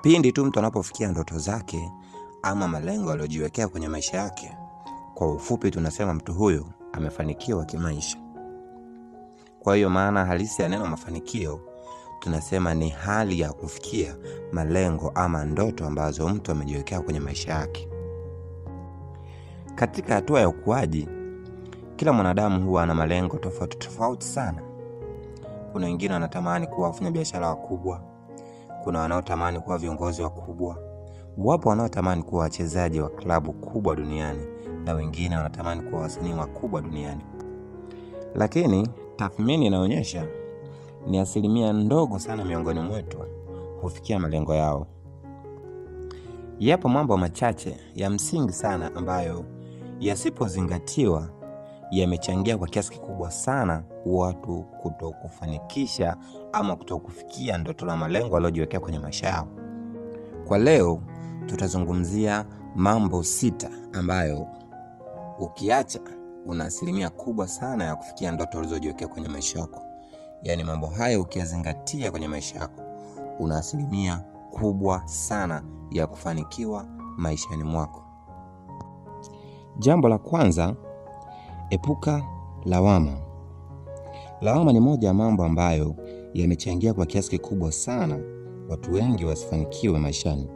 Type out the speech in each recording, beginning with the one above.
Pindi tu mtu anapofikia ndoto zake ama malengo aliyojiwekea kwenye maisha yake, kwa ufupi tunasema mtu huyo amefanikiwa kimaisha. Kwa hiyo maana halisi ya neno mafanikio tunasema ni hali ya kufikia malengo ama ndoto ambazo mtu amejiwekea kwenye maisha yake. Katika hatua ya ukuaji, kila mwanadamu huwa ana malengo tofauti sana. Kuna wengine wanatamani kuwa wafanyabiashara wakubwa, kuna wanaotamani kuwa viongozi wakubwa, wapo wanaotamani kuwa wachezaji wa klabu kubwa duniani, na wengine wanatamani kuwa wasanii wakubwa duniani. Lakini tathmini inaonyesha ni asilimia ndogo sana miongoni mwetu hufikia malengo yao. Yapo mambo machache ya msingi sana ambayo yasipozingatiwa yamechangia kwa kiasi kikubwa sana watu kutokufanikisha ama kutokufikia ndoto na malengo waliojiwekea kwenye maisha yao. Kwa leo tutazungumzia mambo 6 ambayo ukiacha una asilimia kubwa sana ya kufikia ndoto ulizojiwekea kwenye maisha yako. Yaani mambo hayo ukiyazingatia kwenye maisha yako, una asilimia kubwa sana ya kufanikiwa maishani mwako. Jambo la kwanza, epuka lawama. Lawama ni moja ya mambo ambayo yamechangia kwa kiasi kikubwa sana watu wengi wasifanikiwe maishani.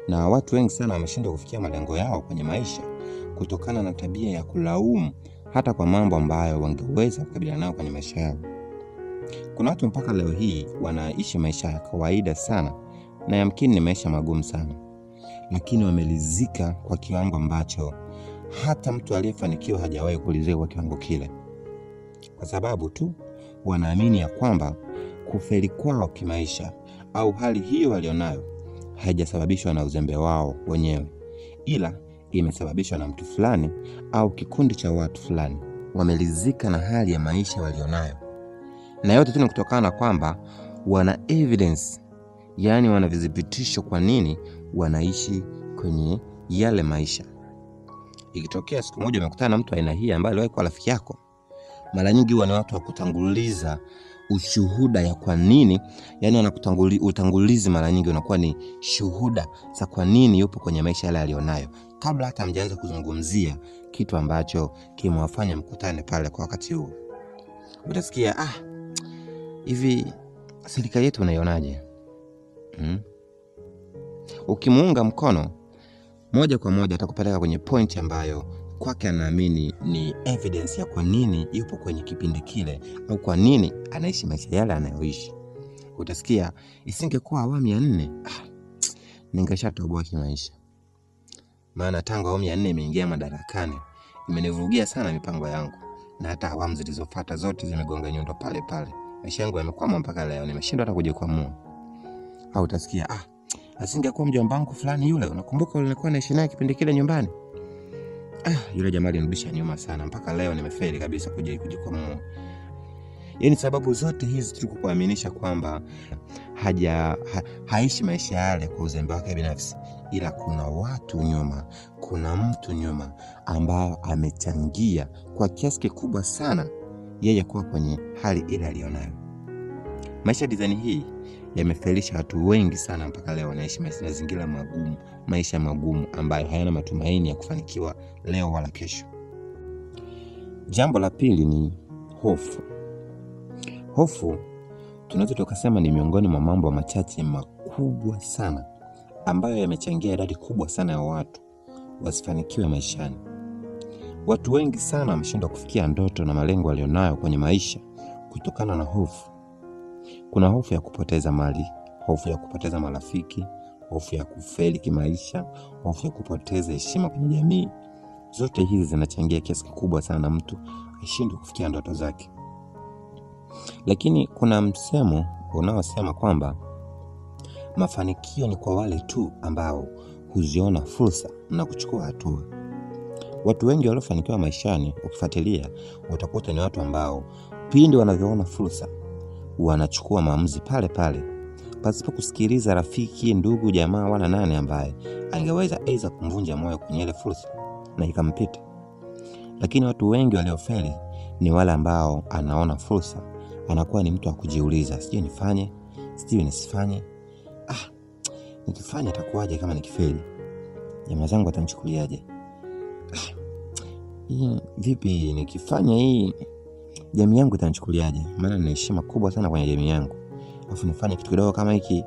Na watu wengi sana wameshindwa kufikia malengo yao kwenye maisha kutokana na tabia ya kulaumu hata kwa mambo ambayo wangeweza kukabiliana nayo kwenye maisha yao. Kuna watu mpaka leo hii wanaishi maisha ya kawaida sana na yamkini ni maisha magumu sana, lakini wamelizika kwa kiwango ambacho hata mtu aliyefanikiwa hajawahi kulizika kwa kiwango kile, kwa sababu tu wanaamini ya kwamba kufeli kwao kimaisha au hali hiyo walionayo haijasababishwa na uzembe wao wenyewe, ila imesababishwa na mtu fulani au kikundi cha watu fulani. Wamelizika na hali ya maisha walionayo, na yote tu ni kutokana na kwamba wana evidence, yani wana vidhibitisho kwa nini wanaishi kwenye yale maisha. Ikitokea siku moja umekutana na mtu aina hii ambaye aliwahi kuwa rafiki yako, mara nyingi huwa ni watu wa kutanguliza ushuhuda ya kwa nini, yani utangulizi mara nyingi unakuwa ni shuhuda za kwa nini yupo kwenye maisha yale alionayo, kabla hata mjaanza kuzungumzia kitu ambacho kimewafanya mkutane pale kwa wakati huo. Utasikia hivi serikali yetu unaionaje? Ukimuunga mkono moja kwa moja atakupeleka kwenye point ambayo kwake anaamini ni evidence ya kwa nini yupo kwenye kipindi kile au kwa nini anaishi maisha yale anayoishi. Utasikia isingekuwa awamu ya 4 ningeshatoboa kimaisha, maana tangu awamu ya 4 imeingia madarakani imenivurugia sana mipango yangu, na hata awamu zilizofuata zote zimegonga nyundo pale pale. Maisha yangu yamekwama mpaka leo, nimeshindwa hata kujikwamua. Au utasikia asingekuwa mjomba wangu fulani yule, unakumbuka ulikuwa naishi naye kipindi kile nyumbani? Yule jamaa alinirudisha nyuma sana, mpaka leo nimefeli kabisa kujikwamua. Yaani sababu zote hizi tu kukuaminisha kwamba haishi maisha yale kwa uzembe wake binafsi, ila kuna watu nyuma, kuna mtu nyuma ambao amechangia kwa kiasi kikubwa sana yeye kuwa kwenye hali ile alionayo. Maisha design hii yamefelisha watu wengi sana, mpaka leo wanaishi mazingira magumu, maisha magumu ambayo hayana matumaini ya kufanikiwa leo wala kesho. Jambo la pili ni hofu. Hofu tunaweza tukasema ni miongoni mwa mambo machache makubwa sana ambayo yamechangia idadi kubwa sana ya watu wasifanikiwe maishani. Watu wengi sana wameshindwa kufikia ndoto na malengo walionayo kwenye maisha kutokana na hofu. Kuna hofu ya kupoteza mali, hofu ya kupoteza marafiki, hofu ya kufeli kimaisha, hofu ya kupoteza heshima kwenye jamii. Zote hizi zinachangia kiasi kikubwa sana mtu ashindwe kufikia ndoto zake. Lakini kuna msemo unaosema kwamba mafanikio ni kwa wale tu ambao huziona fursa na kuchukua hatua. Watu wengi waliofanikiwa maishani ukifuatilia utakuta ni watu ambao pindi wanavyoona fursa wanachukua maamuzi pale pale, pasipo kusikiliza rafiki, ndugu, jamaa wala nani ambaye angeweza kumvunja moyo kwenye ile fursa na ikampita. Lakini watu wengi waliofeli ni wale ambao anaona fursa, anakuwa ni mtu wa kujiuliza, sijui nifanye, sijui nisifanye. nikifanya itakuwaje kama nikifeli? Jamaa zangu watanichukuliaje? Vipi nikifanya hii jamii yangu itanichukuliaje? Maana nina heshima kubwa sana kwenye jamii yangu. Alafu nifanye kitu kidogo kama hiki,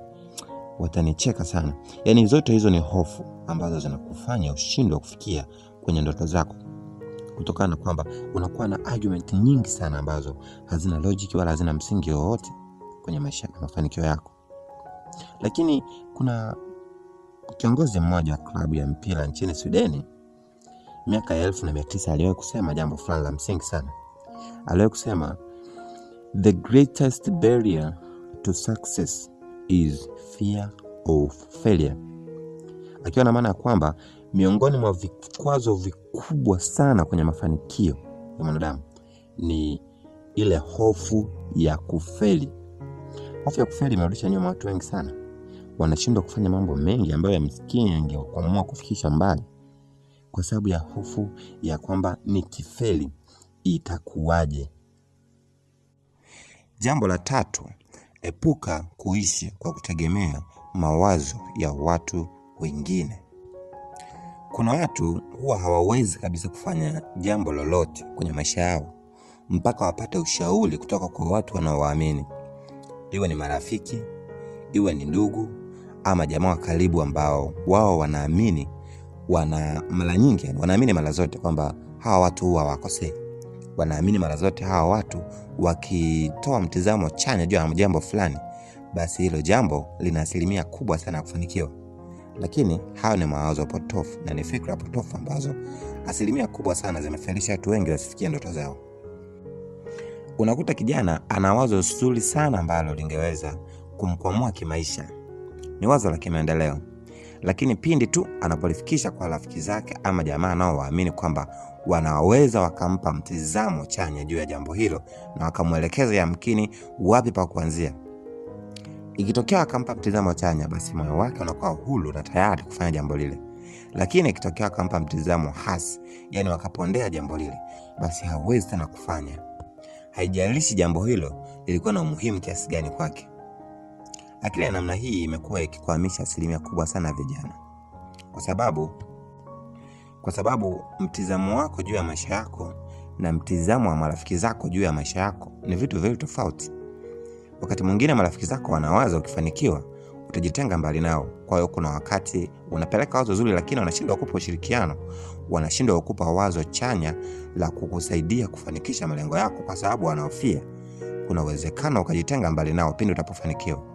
watanicheka sana. Yaani zote hizo ni hofu ambazo zinakufanya ushindwe kufikia kwenye ndoto zako. Kutokana na kwamba unakuwa na argument nyingi sana ambazo hazina logic wala hazina msingi wowote kwenye maisha na mafanikio yako. Lakini kuna kiongozi mmoja wa klabu ya mpira nchini Sweden miaka ya 1900 aliwahi kusema jambo fulani la msingi sana. Aliwahi kusema the greatest barrier to success is fear of failure. Akiwa na maana ya kwamba miongoni mwa vikwazo vikubwa sana kwenye mafanikio ya mwanadamu ni ile hofu ya kufeli. Hofu ya kufeli imerudisha nyuma watu wengi sana. Wanashindwa kufanya mambo mengi ambayo yamkini yangewakwamua kufikisha mbali kwa sababu ya hofu ya kwamba nikifeli itakuwaje. Jambo la 3, epuka kuishi kwa kutegemea mawazo ya watu wengine. Kuna watu huwa hawawezi kabisa kufanya jambo lolote kwenye maisha yao mpaka wapate ushauri kutoka kwa watu wanaowaamini. Iwe ni marafiki, iwe ni ndugu ama jamaa wa karibu ambao wao wanaamini wanaamini mara zote kwamba hawa watu huwa hawakosei. Wanaamini mara zote hawa watu wakitoa mtizamo chanya juu ya jambo fulani, basi hilo jambo lina asilimia kubwa sana ya kufanikiwa. Lakini hayo ni mawazo potofu na ni fikra potofu ambazo asilimia kubwa sana zimefelisha watu wengi wasifikie ndoto zao. Unakuta kijana ana wazo zuri sana ambalo lingeweza kumkwamua kimaisha. Ni wazo la kimaendeleo. Lakini pindi tu anapolifikisha kwa rafiki zake ama jamaa nao waamini kwamba wanaweza wakampa mtizamo chanya juu ya jambo hilo na wakamuelekeza yamkini wapi pa kuanzia. Ikitokea akampa mtizamo chanya, basi moyo wake unakuwa huru na tayari kufanya jambo lile. Lakini ikitokea akampa mtizamo hasi, yani wakapondea jambo lile, basi hawezi tena kufanya. Haijalishi jambo hilo lilikuwa na umuhimu kiasi gani kwake. Akili ya namna hii imekuwa ikikwamisha asilimia kubwa sana ya vijana. Kwa sababu mtizamo wako juu ya maisha yako na mtizamo wa marafiki zako juu ya maisha yako ni vitu viwili tofauti. Wakati mwingine marafiki zako wanawaza ukifanikiwa utajitenga mbali nao. Kwa hiyo kuna wakati unapeleka wazo zuri lakini wanashindwa kukupa ushirikiano, wanashindwa kukupa wazo chanya la kukusaidia kufanikisha malengo yako kwa sababu wanahofia kuna uwezekano ukajitenga mbali nao pindi utapofanikiwa.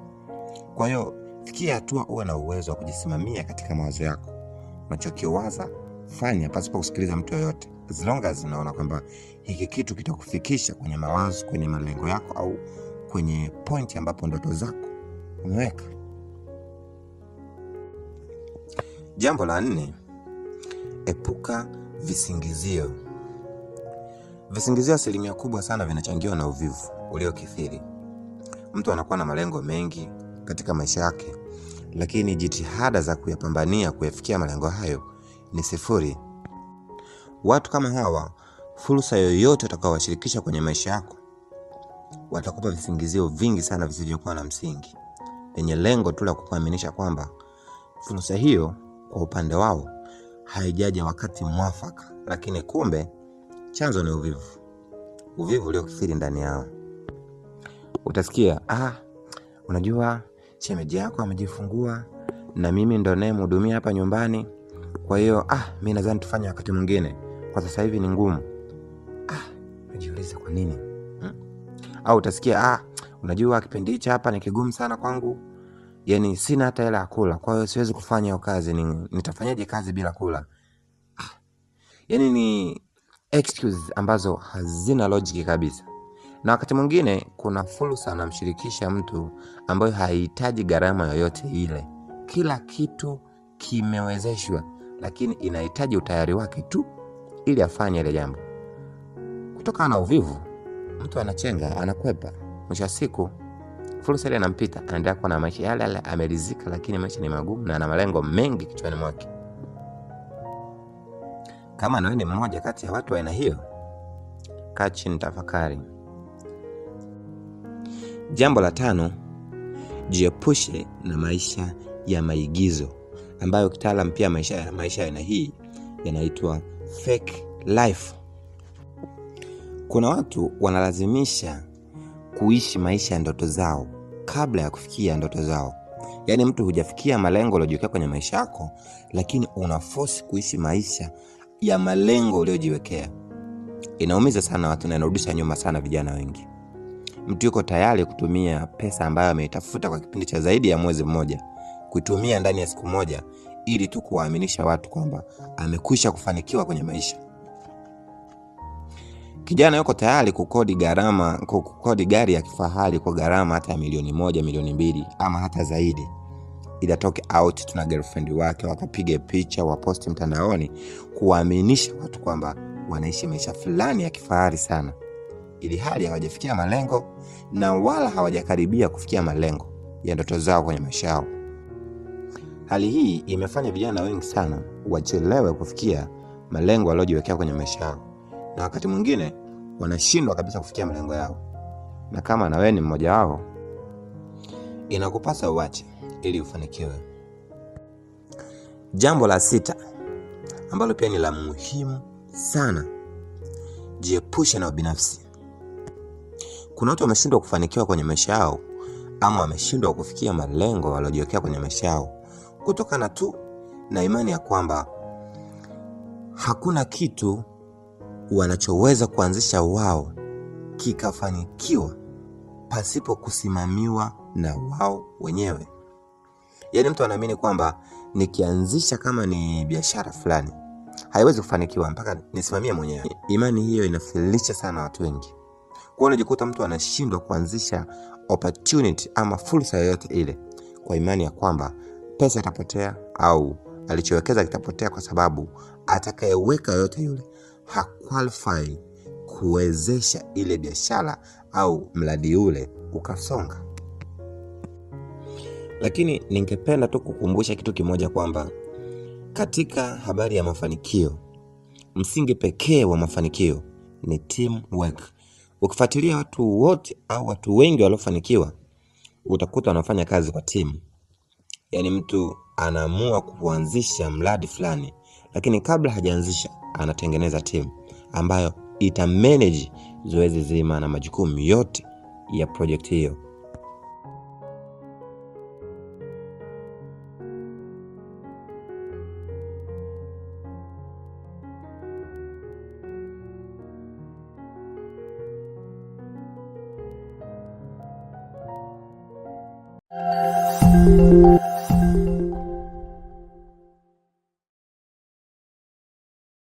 Kwa hiyo fikia hatua uwe na uwezo wa kujisimamia katika mawazo yako. Unachokiwaza fanya pasipo kusikiliza mtu yoyote. As long as unaona kwamba hiki kitu kitakufikisha kwenye mawazo, kwenye malengo yako au kwenye point ambapo ndoto zako umeweka. Jambo la 4, epuka visingizio. Visingizio asilimia kubwa sana vinachangiwa na uvivu uliokithiri. Mtu anakuwa na malengo mengi katika maisha yake, lakini jitihada za kuyapambania kuyafikia malengo hayo ni sifuri. Watu kama hawa, fursa yoyote utakayowashirikisha kwenye maisha yako, watakupa visingizio vingi sana visivyokuwa na msingi, yenye lengo tu la kukuaminisha kwamba fursa hiyo kwa upande wao haijaja wakati mwafaka, lakini kumbe chanzo ni uvivu uliokithiri ndani yao. Utasikia, unajua shemeji yako amejifungua na mimi ndo naye mhudumia hapa nyumbani, kwa hiyo mimi nadhani tufanye wakati mwingine, kwa sasa hivi ni ngumu. Unajiuliza kwa nini? Au utasikia, unajua kipindi hichi hapa ni kigumu sana kwangu, yani sina hata hela ya kula, kwa hiyo siwezi kufanya hiyo kazi, nitafanyaje kazi bila kula? Yani ni excuse ambazo hazina logic kabisa. Na wakati mwingine kuna fursa anamshirikisha mtu ambaye haihitaji gharama yoyote ile. Kila kitu kimewezeshwa, lakini inahitaji utayari wake tu ili afanye ile jambo. Kutokana na uvivu, mtu anachenga, anakwepa. Mwisho wa siku fursa ile inampita, anaendelea kuwa na maisha yale ameridhika, lakini maisha ni magumu na ana malengo mengi kichwani mwake. Kama wewe ni mmoja kati ya watu wa aina hiyo, kaa chini tafakari. Jambo la 5, Jiepushe na maisha ya maigizo, ambayo kitaalamu pia maisha aina hii yanaitwa fake life. Kuna watu wanalazimisha kuishi maisha ya ndoto zao kabla ya kufikia ndoto zao. Yaani mtu hujafikia malengo uliyojiwekea kwenye maisha yako, lakini unaforce kuishi maisha ya malengo uliyojiwekea. Inaumiza sana watu na inarudisha nyuma sana vijana wengi. Mtu yuko tayari kutumia pesa ambayo ameitafuta kwa kipindi cha zaidi ya mwezi mmoja, kuitumia ndani ya siku moja ili tu kuwaaminisha watu kwamba amekwisha kufanikiwa kwenye maisha. Kijana yuko tayari kukodi gari ya kifahari kwa gharama hata ya milioni 1, milioni 2 ama hata zaidi. Ili atoke out tuna girlfriend wake, wakapige picha, waposti mtandaoni, kuwaaminisha watu kwamba wanaishi maisha fulani ya kifahari sana, ili hali hawajafikia malengo na wala hawajakaribia kufikia malengo ya ndoto zao kwenye maisha yao. Hali hii imefanya vijana wengi sana wachelewe kufikia malengo waliojiwekea kwenye maisha yao, na wakati mwingine wanashindwa kabisa kufikia malengo yao. Na kama na wewe ni mmoja wao, inakupasa uache ili ufanikiwe. Jambo la 6 ambalo pia ni la muhimu sana, jiepushe na ubinafsi. Kuna watu wameshindwa kufanikiwa kwenye maisha yao ama wameshindwa kufikia malengo waliojiwekea kwenye maisha yao kutokana tu na imani ya kwamba hakuna kitu wanachoweza kuanzisha wao kikafanikiwa pasipo kusimamiwa na wao wenyewe. Yaani mtu anaamini kwamba nikianzisha kama ni biashara fulani haiwezi kufanikiwa mpaka nisimamie mwenyewe. Imani hiyo inafilisha sana watu wengi. Kwa unajikuta mtu anashindwa kuanzisha opportunity ama fursa yoyote ile kwa imani ya kwamba pesa itapotea au alichowekeza kitapotea, kwa sababu atakayeweka yote yule haqualify kuwezesha ile biashara au mradi ule ukasonga. Lakini ningependa tu kukumbusha kitu kimoja, kwamba katika habari ya mafanikio, msingi pekee wa mafanikio ni teamwork. Ukifuatilia watu wote au watu wengi waliofanikiwa, utakuta wanafanya kazi kwa timu. Yaani mtu anaamua kuanzisha mradi fulani, lakini kabla hajaanzisha anatengeneza timu ambayo itamanage zoezi zima na majukumu yote ya project hiyo.